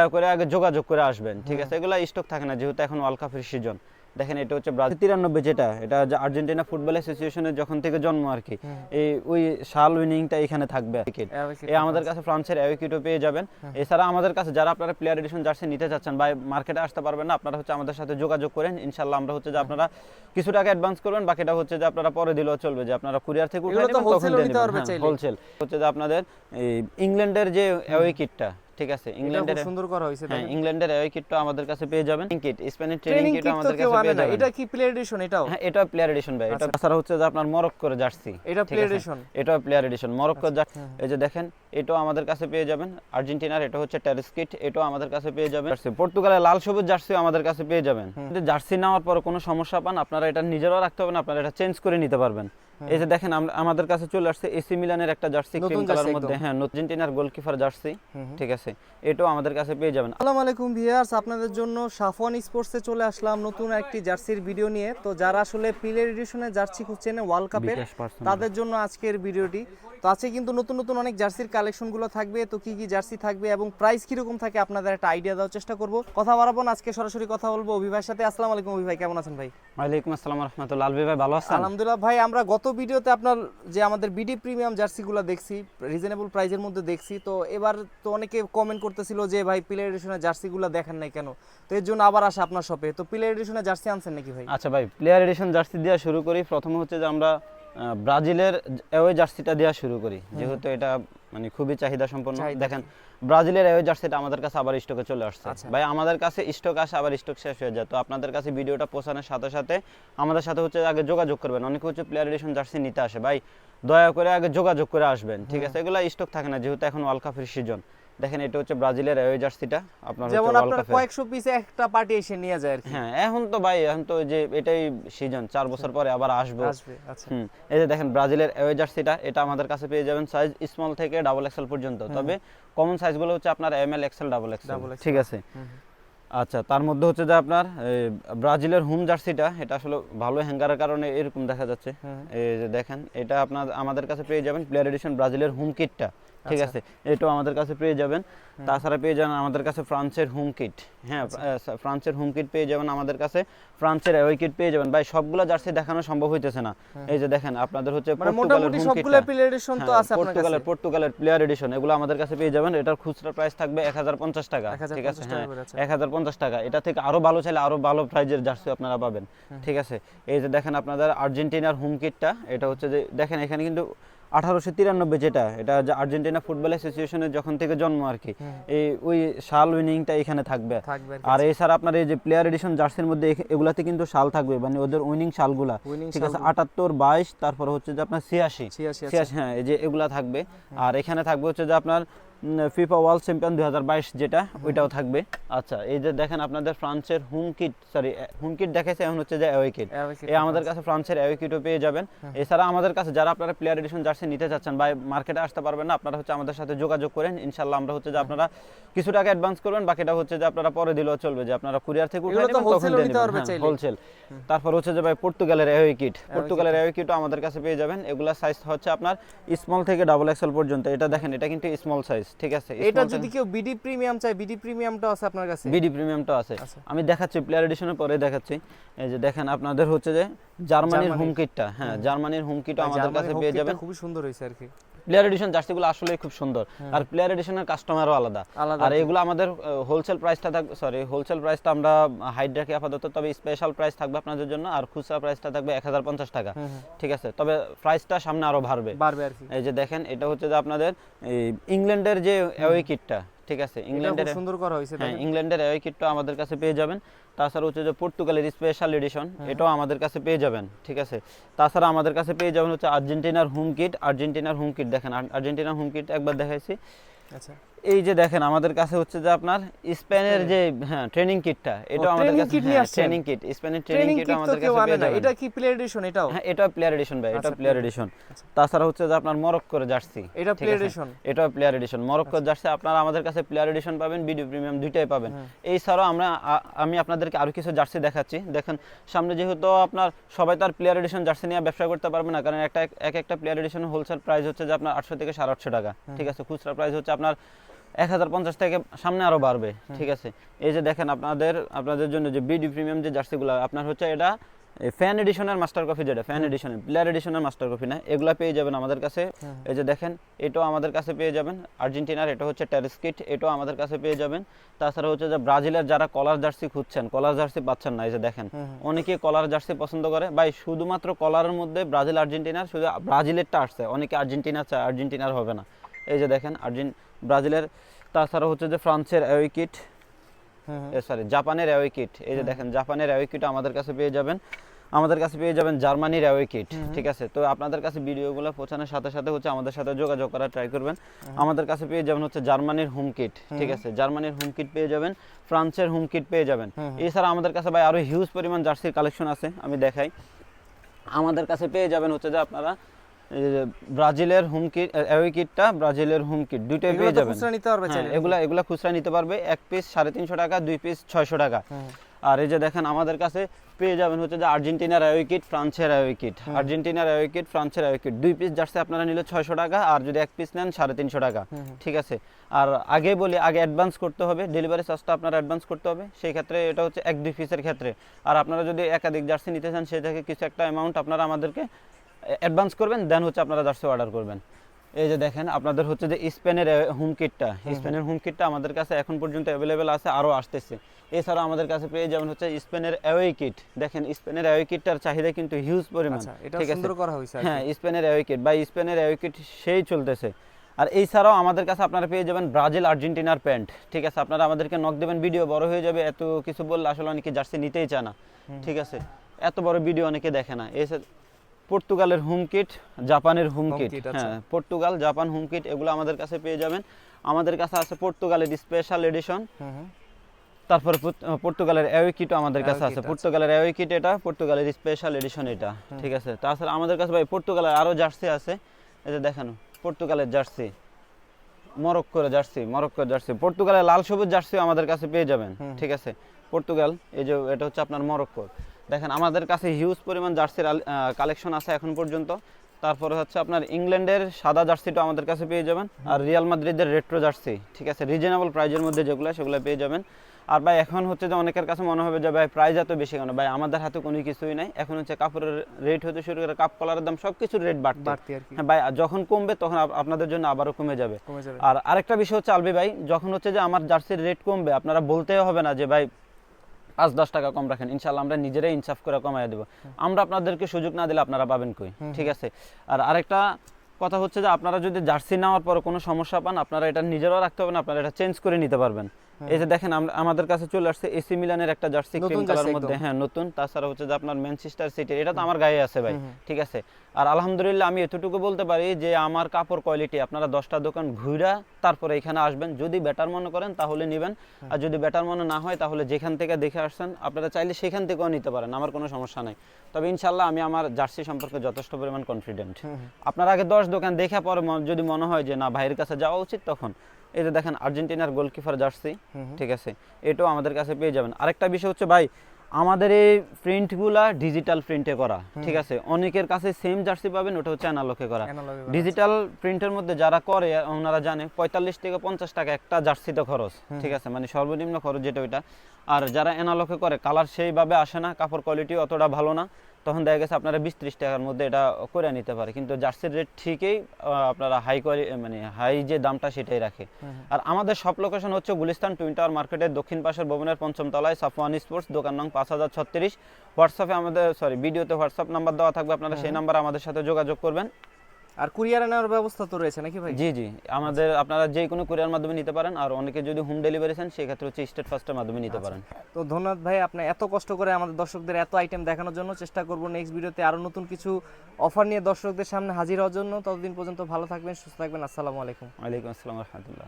দয়া করে আগে যোগাযোগ করে আসবেন, ঠিক আছে? এগুলা স্টক থাকে না যেহেতু এখন ওয়ার্ল্ড কাপের সিজন। দেখেন এটা হচ্ছে ব্রাজিল 93 যেটা, এটা যে আর্জেন্টিনা ফুটবল অ্যাসোসিয়েশনের যখন থেকে জন্ম আর কি, এই ওই সাল উইনিংটা এখানে থাকবে। এই আমাদের কাছে ফ্রান্সের অ্যাওয়ে কিটও পেয়ে যাবেন। এছাড়া আমাদের কাছে যারা আপনারা প্লেয়ার এডিশন জার্সি নিতে চাচ্ছেন বা মার্কেটে আসতে পারবেন না, আপনারা হচ্ছে আমাদের সাথে যোগাযোগ করেন, ইনশাআল্লাহ আমরা হচ্ছে যে আপনারা কিছু টাকা অ্যাডভান্স করবেন, বাকিটা হচ্ছে যে আপনারা পরে দিলেও চলবে, যে আপনারা কুরিয়ার থেকে উঠাই নেবেন তখন দিয়ে নেবেন। হোলসেল হচ্ছে যে আপনাদের এই ইংল্যান্ডের যে অ্যাওয়ে কিটটা, ঠিক আছে, ইংল্যান্ডের সুন্দর করা হয়েছে। হ্যাঁ, ইংল্যান্ডের অ্যাওয়ে কিটটা আমাদের কাছে পেয়ে যাবেন। কিট স্পেনের ট্রেনিং কিট আমাদের কাছে পেয়ে যাবেন। এটা কি প্লেয়ার এডিশন? এটাও হ্যাঁ, এটা প্লেয়ার এডিশন ভাই। এটা তাছাড়া হচ্ছে যে আপনার মরক্কোর জার্সি, এটা প্লেয়ার এডিশন, এটা প্লেয়ার এডিশন মরক্কোর জার্সি। এই যে দেখেন এটাও আমাদের কাছে পেয়ে যাবেন। আর্জেন্টিনার এটা হচ্ছে টেরেস কিট, এটাও আমাদের কাছে পেয়ে যাবেন। পর্তুগালের লাল সবুজ জার্সিও আমাদের কাছে পেয়ে যাবেন। কিন্তু জার্সি নেওয়ার পর কোনো সমস্যা পান, আপনারা এটা নিজেরাও রাখতে হবে না, আপনারা এটা চেঞ্জ করে নিতে পারবেন। এই যে দেখেন আমাদের কাছে চলে আসছে এসি মিলানের একটা জার্সি ক্রিম কালারের মধ্যে, হ্যাঁ, আর্জেন্টিনার গোলকিপার জার্সি, ঠিক আছে, এটাও আমাদের কাছে পেয়ে যাবেন। আসসালামু আলাইকুম ভিউয়ার্স, আপনাদের জন্য সাফওয়ান স্পোর্টসে চলে আসলাম নতুন একটি জার্সির ভিডিও নিয়ে। তো যারা আসলে প্লেয়ার এডিশনের জার্সি খুঁজছেন ওয়ার্ল্ড কাপের, তাদের জন্য আজকের ভিডিওটি। তো আজকে কিন্তু নতুন নতুন অনেক জার্সির কালেকশনগুলো থাকবে। তো কি কি জার্সি থাকবে এবং প্রাইস কিরকম থাকে আপনাদের একটা আইডিয়া দেওয়ার চেষ্টা করব। কথা বাড়াবো না, আজকে সরাসরি কথা বলবো অভি ভাইয়ের সাথে। আসসালামু আলাইকুম অভি ভাই, কেমন আছেন ভাই? ওয়ালাইকুম আসসালাম ওয়া রাহমাতুল্লাহ। আলবি ভাই ভালো আছেন? আলহামদুলিল্লাহ ভাই। আমরা গত ভিডিওতে আপনার যে আমাদের বিডি প্রিমিয়াম জার্সিগুলো দেখছি, রিজনেবল প্রাইসের মধ্যে দেখছি। তো এবার তো অনেকে কমেন্ট করতেছিল যে ভাই প্লেয়ার এডিশনের জার্সিগুলো দেখেন নাই কেন, তো এর জন্য আবার আসা আপনার শপে। তো প্লেয়ার এডিশনের জার্সি আনছেন নাকি ভাই? আচ্ছা ভাই, প্লেয়ার এডিশন জার্সি দিয়ে শুরু করি। প্রথমে হচ্ছে যে আমরা ব্রাজিলের অ্যাওয়ে জার্সিটা দেওয়া শুরু করি, যেহেতু এটা মানে খুবই চাহিদা সম্পন্ন। দেখেন ব্রাজিলের অ্যাওয়ে জার্সিটা আমাদের কাছে আবার স্টকে চলে আসছে ভাই। আমাদের কাছে স্টক আসে আবার স্টক শেষ হয়ে যায়। তো আপনাদের কাছে ভিডিওটা পৌঁছানোর সাথে সাথে আমাদের সাথে হচ্ছে আগে যোগাযোগ করবেন। অনেকে হচ্ছে প্লেয়ার এডিশন জার্সি নিতে আসে, ভাই দয়া করে আগে যোগাযোগ করে আসবেন, ঠিক আছে? এগুলা স্টক থাকে না যেহেতু এখন ওয়ার্ল্ড কাপের সিজন। দেখেন এটা হচ্ছে ব্রাজিলের অ্যাওয়ে জার্সিটা, আপনার যেমন আপনার কয়েকশো পিসে একটা পার্টি এসে নিয়ে যায় আর কি। হ্যাঁ, এখন তো ভাই এখন তো যে এটাই সিজন, 4 বছর পরে আবার আসবে। আচ্ছা, এই যে দেখেন ব্রাজিলের অ্যাওয়ে জার্সিটা, এটা আমাদের কাছে পেয়ে যাবেন সাইজ স্মল থেকে ডাবল এক্সেল পর্যন্ত। তবে কমন সাইজগুলো হচ্ছে আপনার এমএল এক্সেল ডাবল এক্সেল, ঠিক আছে? আচ্ছা, তার মধ্যে হচ্ছে যে আপনার ব্রাজিলের হোম জার্সিটা, এটা আসলে ভালো হ্যাঙ্গারের কারণে এরকম দেখা যাচ্ছে। এই যে দেখেন এটা আপনার আমাদের কাছে পেয়ে যাবেন প্লেয়ার এডিশন ব্রাজিলের হোম কিটটা, ঠিক আছে, এটাও আমাদের কাছে পেয়ে যাবেন। তাছাড়া পেয়ে যাবেন আমাদের কাছে ফ্রান্সের হোম কিট, হ্যাঁ, ফ্রান্সের হোম কিট পেয়ে যাবেন আমাদের কাছে, ফ্রান্সের অ্যাওয়ে কিট পেয়ে যাবেন। ভাই সবগুলা জার্সি দেখানো সম্ভব হইতেছে না। এই যে দেখেন আপনাদের হচ্ছে পর্তুগালের হোম কিটটা, প্লেয়ার এডিশন তো আছে আপনাদের কাছে, পর্তুগালের প্লেয়ার এডিশন, এগুলো আমাদের কাছে পেয়ে যাবেন। এটার খুচরা প্রাইস থাকবে 1050 টাকা, ঠিক আছে? হ্যাঁ, 1050 টাকা। এটা থেকে আরো ভালো চাইলে আরো ভালো প্রাইজের জার্সি আপনারা পাবেন, ঠিক আছে? এই যে দেখেন আপনাদের আর্জেন্টিনার হোম কিটটা, এটা হচ্ছে যে দেখেন এখানে কিন্তু 1893 যেটা, এটা যে আর্জেন্টিনা ফুটবল অ্যাসোসিয়েশনের যখন থেকে জন্ম আর কি, এই ওই সাল উইনিংটা এখানে থাকবে। আর এছাড়া আপনার এই যে প্লেয়ার এডিশন জার্সির মধ্যে এগুলাতে কিন্তু সাল থাকবে, মানে ওদের উইনিং সালগুলা, ঠিক আছে? 78, 22, তারপর হচ্ছে যে আপনার 86, হ্যাঁ, এই যে এগুলা থাকবে। আর এখানে থাকবে হচ্ছে যে আপনার ফিফা ওয়ার্ল্ড চ্যাম্পিয়ন 2022 যেটা, ওইটাও থাকবে। আচ্ছা, এই যে দেখেন আপনাদের ফ্রান্সের home kit, sorry home kit দেখাইছে, এখন হচ্ছে যে অ্যাওয়ে কিট। এই আমাদের কাছে ফ্রান্সের অ্যাওয়ে কিটও পেয়ে যাবেন। এছাড়া আমাদের কাছে যারা আপনারা প্লেয়ার এডিশন জার্সি নিতে চাচ্ছেন বা মার্কেটে আসতে পারবেন না, আপনারা হচ্ছে আমাদের সাথে যোগাযোগ করেন, ইনশাআল্লাহ আমরা হচ্ছে যে আপনারা কিছু টাকা অ্যাডভান্স করবেন, বাকিটা হচ্ছে যে আপনারা পরে দিলেও চলবে, যে আপনারা কুরিয়ার থেকে উঠাই নেবেন তখন দিয়ে নেবেন, হোলসেল। তারপর হচ্ছে যে ভাই পর্তুগালের অ্যাওয়ে কিট, পর্তুগালের অ্যাওয়ে কিটও আমাদের কাছে পেয়ে যাবেন। এগুলা সাইজ হচ্ছে আপনার স্মল থেকে ডাবল এক্সেল পর্যন্ত। এটা দেখেন এটা কিন্তু স্মল সাইজ, ঠিক আছে? এটা যদি কেউ বিডি প্রিমিয়াম চায়, বিডি প্রিমিয়ামটাও আছে আপনার কাছে? বিডি প্রিমিয়ামটাও আছে, আমি দেখাচ্ছি প্লেয়ার এডিশনের পরে দেখাচ্ছি। এই যে দেখেন আপনাদের হচ্ছে যে জার্মানির হোম কিটটা, হ্যাঁ, জার্মানির হোম কিটও আমাদের কাছে পেয়ে যাবেন। খুবই সুন্দর হইছে আর কি। প্লেয়ার এডিশন জার্সিগুলো আসলে খুব সুন্দর, আর প্লেয়ার এডিশনের কাস্টমারও আলাদা। আর এগুলো আমাদের হোলসেল প্রাইসটা থাকবে, সরি হোলসেল প্রাইসটা আমরা হাইড রাখি আপাতত, তবে স্পেশাল প্রাইস থাকবে আপনাদের জন্য, আর খুচরা প্রাইসটা থাকবে 1050 টাকা, ঠিক আছে? তবে প্রাইসটা সামনে আরো বাড়বে আর কি। এই যে দেখেন এটা হচ্ছে যে আপনাদের ইংল্যান্ডের যে অ্যাওয়ে কিটটা, ঠিক আছে, ইংল্যান্ডের সুন্দর করা হয়েছে, হ্যাঁ, ইংল্যান্ডের অ্যাওয়ে কিটটা আমাদের কাছে পেয়ে যাবেন। তাছাড়া হচ্ছে যে পর্তুগালের স্পেশাল এডিশন, এটাও আমাদের কাছে পেয়ে যাবেন, ঠিক আছে? তাছাড়া আমাদের কাছে পেয়ে যাবেন হচ্ছে আর্জেন্টিনার হোম কিট, আর্জেন্টিনার হোম কিট দেখেন, আর্জেন্টিনার হোম কিট একবার দেখাইছি। আচ্ছা, এই যে দেখেন আমাদের কাছে হচ্ছে যে আপনার স্পেনের যে হ্যাঁ ট্রেনিং কিটটা, এটা আমাদের কাছে ট্রেনিং কিট, স্পেনের ট্রেনিং কিট আমাদের কাছে পেয়ে যাবেন। এটা কি প্লেয়ার এডিশন? এটাও হ্যাঁ, এটা প্লেয়ার এডিশন ভাই, এটা প্লেয়ার এডিশন। তাছাড়া হচ্ছে যে আপনার মরক্কোর জার্সি, এটা প্লেয়ার এডিশন, এটা প্লেয়ার এডিশন মরক্কোর জার্সি। আপনারা আমাদের কাছে প্লেয়ার এডিশন পাবেন, ভিডিও প্রিমিয়াম দুইটাই পাবেন। এই ছাড়াও আমি আপনাদেরকে আরো কিছু জার্সি দেখাচ্ছি। দেখেন সামনে যেহেতু আপনার সবাই তার প্লেয়ার এডিশন জার্সি নিয়ে ব্যবসা করতে পারবে না, কারণ একটা প্লেয়ার এডিশনের হোলসেল প্রাইস হচ্ছে যে আপনার 800 থেকে 850 টাকা, ঠিক আছে? খুচরা প্রাইস হচ্ছে আপনার 1050 থেকে সামনে আরো বাড়বে, ঠিক আছে। এই যে দেখেন আপনাদের জন্য যে বিডি প্রিমিয়াম যে জার্সিগুলো আপনার হচ্ছে এটা ফ্যান এডিশনের মাস্টার কপি, যেটা ফ্যান এডিশনের প্লেয়ার এডিশনের মাস্টার কপি না, এগুলা পেয়ে যাবেন আমাদের কাছে। এই যে দেখেন এটাও আমাদের কাছে পেয়ে যাবেন আর্জেন্টিনার, এটা হচ্ছে টেরিস্কিট, এটাও আমাদের কাছে পেয়ে যাবেন। তাছাড়া হচ্ছে যে ব্রাজিলের যারা কলার জার্সি খুঁজছেন, কলার জার্সি পাচ্ছেন না, এই যে দেখেন অনেকে কলার জার্সি পছন্দ করে ভাই, শুধুমাত্র কলারের মধ্যে ব্রাজিল আর্জেন্টিনার, শুধু ব্রাজিলেরটা আসছে, অনেকে আর্জেন্টিনা চায়, আর্জেন্টিনার হবে না। এই যে দেখেন ব্রাজিলের। তাছাড়া হচ্ছে যে ফ্রান্সের অ্যাওয়ে কিট, সরি জাপানের অ্যাওয়ে কিট, এই যে দেখেন জাপানের অ্যাওয়ে কিট আমাদের কাছে পেয়ে যাবেন। আমাদের কাছে পেয়ে যাবেন জার্মানির অ্যাওয়ে কিট, ঠিক আছে। তো আপনাদের কাছে ভিডিওগুলো পৌঁছানোর সাথে সাথে হচ্ছে আমাদের সাথে যোগাযোগ করার ট্রাই করবেন। আমাদের কাছে পেয়ে যাবেন হচ্ছে জার্মানির হোম কিট, ঠিক আছে, জার্মানির হোম কিট পেয়ে যাবেন, ফ্রান্সের হোম কিট পেয়ে যাবেন। এছাড়া আমাদের কাছে ভাই আরো হিউজ পরিমাণ জার্সির কালেকশন আছে, আমি দেখাই। আমাদের কাছে পেয়ে যাবেন হচ্ছে যে আপনারা ব্রাজিলের হোম কিট, অ্যাওয়ে কিটটা, ব্রাজিলের হোম কিট দুটোই পেয়ে যাবেন। এগুলা খুচরা নিতে পারবে, এক পিস 350 টাকা, 2 পিস 600 টাকা। আর এই যে দেখেন আমাদের কাছে পেয়ে যাবেন হচ্ছে যে আর্জেন্টিনার অ্যাওয়ে কিট, ফ্রান্সের অ্যাওয়ে কিট, আর্জেন্টিনার অ্যাওয়ে কিট, ফ্রান্সের অ্যাওয়ে কিট, 2 পিস জার্সি আপনারা নিলে 600 টাকা, আর যদি এক পিস নেন 350 টাকা, ঠিক আছে। আর আগে বলি, আগে অ্যাডভান্স করতে হবে, ডেলিভারি চার্জটা আপনারা অ্যাডভান্স করতে হবে, সেই ক্ষেত্রে এটা হচ্ছে 1-2 পিসের ক্ষেত্রে। আর আপনারা যদি একাধিক জার্সি নিতে চান, সেই থেকে কিছু একটা অ্যামাউন্ট আপনারা আমাদেরকে অ্যাডভান্স করবেন, দেন হচ্ছে আপনারা জার্সি অর্ডার করবেন। এই যে দেখেন আপনাদের হচ্ছে যে স্পেনের হোম কিটটা, স্পেনের হোম কিটটা আমাদের কাছে এখন পর্যন্ত অ্যাভেলেবেল আছে, আরও আসতেছে। এছাড়া আমাদের কাছে পেয়ে যাবেন হচ্ছে স্পেনের অ্যাওয়ে কিট। দেখেন স্পেনের অ্যাওয়ে কিটটার চাহিদা কিন্তু হিউজ পরিমাণ, ঠিক আছে। হ্যাঁ, স্পেনের অ্যাওয়ে কিট বা স্পেনের অ্যাওয়ে কিট সেই চলতেছে। আর এছাড়াও আমাদের কাছে আপনারা পেয়ে যাবেন ব্রাজিল আর্জেন্টিনার প্যান্ট, ঠিক আছে। আপনারা আমাদেরকে নক দেবেন, ভিডিও বড় হয়ে যাবে, এত কিছু বললে আসলে অনেকে জার্সি নিতেই চায় না, ঠিক আছে, এত বড় ভিডিও অনেকে দেখে না। পর্তুগালের হোম কিট, জাপানের হোম কিট, হ্যাঁ পর্তুগাল জাপান হোম কিট, এগুলো আমাদের কাছে পেয়ে যাবেন। আমাদের কাছে আছে পর্তুগালের স্পেশাল এডিশন, তারপরে পর্তুগালের অ্যাওয়ে কিটও আমাদের কাছে আছে। পর্তুগালের অ্যাওয়ে কিট এটা, পর্তুগালের স্পেশাল এডিশন এটা, ঠিক আছে। তাছাড়া আমাদের কাছে ভাই পর্তুগালের আরও জার্সি আছে, এই যে দেখেন পর্তুগালের জার্সি, মরক্কোর জার্সি, পর্তুগালের লাল সবুজ জার্সিও আমাদের কাছে পেয়ে যাবেন, ঠিক আছে। পর্তুগাল, এই যে এটা হচ্ছে আপনার মরক্কোর। দেখেন আমাদের কাছে হিউজ পরিমাণ জার্সির কালেকশন আছে এখন পর্যন্ত। তারপরে হচ্ছে আপনার ইংল্যান্ডের সাদা জার্সিটা আমাদের কাছে পেয়ে যাবেন, আর রিয়াল মাদ্রিদের রেট্রো জার্সি, ঠিক আছে, রিজনেবল প্রাইজের মধ্যে সেগুলো পেয়ে যাবেন। আর ভাই এখন হচ্ছে যে অনেকের কাছে মনে হবে যে ভাই প্রাইস এত বেশি কেন, ভাই আমাদের হাতে কোনো কিছুই নাই, এখন হচ্ছে কাপড়ের রেট হতে শুরু করে কাপ কলারের দাম সবকিছুর রেট বাড়তি। হ্যাঁ ভাই, যখন কমবে তখন আপনাদের জন্য আবারও কমে যাবে। আর আরেকটা বিষয় হচ্ছে আলবি ভাই, যখন হচ্ছে যে আমার জার্সির রেট কমবে, আপনারা বলতেও হবে না যে ভাই 5-10 টাকা কম রাখেন, ইনশাআল্লাহ আমরা নিজেরাই ইনসাফ করে কমায় দেব। আমরা আপনাদেরকে সুযোগ না দিলে আপনারা পাবেন কই, ঠিক আছে। আর আরেকটা কথা হচ্ছে যে আপনারা যদি জার্সি নেওয়ার পর কোনো সমস্যা পান, আপনারা এটা নিজেরাও রাখতে হবে না, আপনারা এটা চেঞ্জ করে নিতে পারবেন। এই যে দেখেন আমাদের কাছে চলে আসছে এসি মিলানের একটা জার্সি ক্রিম কালার মধ্যে, হ্যাঁ নতুন। তাছাড়া হচ্ছে যে আপনার ম্যানচেস্টার সিটির, এটা তো আমার গায়ে আছে ভাই, ঠিক আছে। আর আলহামদুলিল্লাহ আমি এতটুকু বলতে পারি যে আমার কাপড় কোয়ালিটি, আপনারা 10টা দোকান ঘুরা তারপরে এখানে আসবেন, যদি বেটার মনে করেন তাহলে নেবেন, আর যদি বেটার মনে না হয় তাহলে যেখান থেকে দেখে আসছেন আপনারা চাইলে সেখান থেকেও নিতে পারেন, আমার কোনো সমস্যা নাই। তবে ইনশাআল্লাহ আমি আমার জার্সি সম্পর্কে যথেষ্ট পরিমাণ কনফিডেন্ট। আপনারা আগে 10 দোকান দেখে পরে যদি মনে হয় যে না ভাইয়ের কাছে যাওয়া উচিত, তখন এই যে দেখেন আর্জেন্টিনার গোলকিপার জার্সি, ঠিক আছে, এটাও আমাদের কাছে পেয়ে যাবেন। আরেকটা বিষয় হচ্ছে ভাই, আমাদের এই প্রিন্টগুলা ডিজিটাল প্রিন্টে করা, ঠিক আছে। অনেকের কাছে সেম জার্সি পাবেন, ওটা হচ্ছে অ্যানালগে করা। ডিজিটাল প্রিন্টের মধ্যে যারা করে ওনারা জানে 45 থেকে 50 টাকা একটা জার্সিতে খরচ, ঠিক আছে, মানে সর্বনিম্ন খরচ যেটা ওইটা। আর যারা অ্যানালগে করে কালার সেইভাবে আসে না, কাপড় কোয়ালিটি অতটা ভালো না, তখন দেখা গেছে আপনারা 20-30 টাকার মধ্যে এটা করে নিতে পারে। কিন্তু জার্সির রেট ঠিকই আপনারা হাই কোয়ালিটি, মানে হাই যে দামটা সেটাই রাখে। আর আমাদের সব লোকেশন হচ্ছে গুলিস্তান টুইন টাওয়ার মার্কেটের দক্ষিণ পাশের ভবনের 5ম তলায়, সাফওয়ান স্পোর্টস, দোকান নং 5036। হোয়াটসঅ্যাপে আমাদের ভিডিওতে হোয়াটসঅ্যাপ নাম্বার দেওয়া থাকবে, আপনারা সেই নাম্বারে আমাদের সাথে যোগাযোগ করবেন। আর কুরিয়ারে নেওয়ার ব্যবস্থা তো রয়েছে নাকি ভাই? জি জি, আমাদের আপনারা যে কোনো কুরিয়ার মাধ্যমে নিতে পারেন, আর অনেকে যদি হোম ডেলিভারি চান সেই ক্ষেত্রে হচ্ছে স্টেট ফাস্টের মাধ্যমে নিতে পারেন। তো ধন্যবাদ ভাই, আপনি এত কষ্ট করে আমাদের দর্শকদের এত আইটেম দেখানোর জন্য। চেষ্টা করব নেক্সট ভিডিওতে আরো নতুন কিছু অফার নিয়ে দর্শকদের সামনে হাজির হওয়ার জন্য। ততদিন পর্যন্ত ভালো থাকবেন, সুস্থ থাকবেন। আসসালামু আলাইকুম। ওয়ালাইকুম আসসালাম ওয়া রাহমাতুল্লাহ।